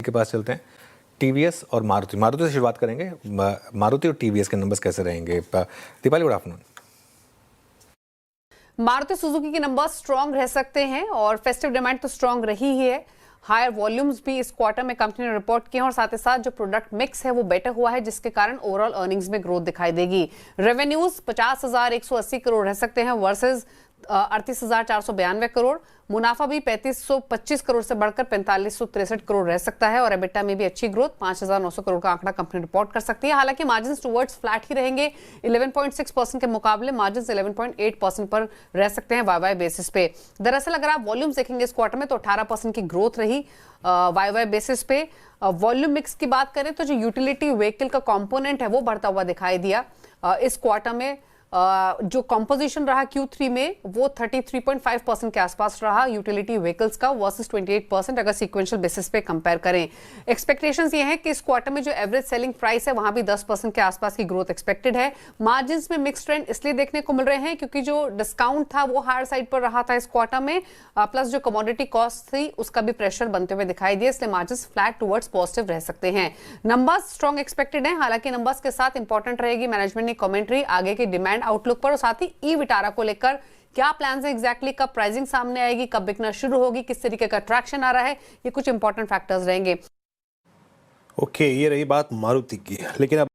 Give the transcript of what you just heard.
के पास चलते हैं। टीवीएस और मारुति, मारुति से शुरुआत करेंगे। मारुति और टीवीएस के नंबर्स कैसे रहेंगे? Deepali, good afternoon. Maruti Suzuki के नंबर स्ट्रांग रह सकते हैं और फेस्टिव डिमांड तो स्ट्रांग रही ही है। हायर वॉल्यूम्स भी इस क्वार्टर में कंपनी ने रिपोर्ट किए हैं और साथ ही साथ जो प्रोडक्ट मिक्स है वो बेटर हुआ है, जिसके कारण ओवरऑल अर्निंग्स में ग्रोथ दिखाई देगी। रेवेन्यूज 50,180 करोड़ रह सकते हैं वर्सेस 38,492 करोड़। मुनाफा भी 3525 करोड़ से बढ़कर 4563 करोड़ रह सकता है और एबिटा में भी अच्छी ग्रोथ 5,900 करोड़ का आंकड़ा कंपनी रिपोर्ट कर सकती है। हालांकि मार्जिन्स टुवर्ड्स फ्लैट ही रहेंगे। 11.6% के मुकाबले मार्जिन्स 11.8% पर रह सकते हैं वाई बेसिस पे। दरअसल अगर आप वॉल्यूम्स देखेंगे इस क्वार्टर में तो 18% की ग्रोथ रही वाई बेसिस पे। वॉल्यूम मिक्स की बात करें तो जो यूटिलिटी व्हीकल का कंपोनेंट है वो बढ़ता हुआ दिखाई दिया इस क्वार्टर में। जो कंपोजिशन रहा Q3 में वो 33.5% के आसपास रहा यूटिलिटी व्हीकल्स का वर्सेस 28% अगर सीक्वेंशियल बेसिस पे कंपेयर करें। एक्सपेक्टेशंस ये हैं कि इस क्वार्टर में जो एवरेज सेलिंग प्राइस है वहां भी 10% के आसपास की ग्रोथ एक्सपेक्टेड है। मार्जिन्स में मिक्स ट्रेंड इसलिए देखने को मिल रहे हैं क्योंकि जो डिस्काउंट था वो हायर साइड पर रहा था इस क्वार्टर में, प्लस जो कमोडिटी कॉस्ट थी उसका भी प्रेशर बनते हुए दिखाई दिया, इसलिए मार्जिन्स फ्लैट टुवर्ड्स पॉजिटिव रह सकते हैं। नंबर्स स्ट्रॉन्ग एक्सपेक्टेड है, हालांकि नंबर्स के साथ इंपॉर्टेंट रहेगी मैनेजमेंट की कमेंट्री आगे की डिमांड आउटलुक पर और साथ ही ई विटारा को लेकर क्या प्लान्स है एग्जैक्टली, कब प्राइसिंग सामने आएगी, कब बिकना शुरू होगी, किस तरीके का ट्रैक्शन आ रहा है, ये कुछ इंपॉर्टेंट फैक्टर्स रहेंगे। ओके, ये रही बात मारुति की। लेकिन अब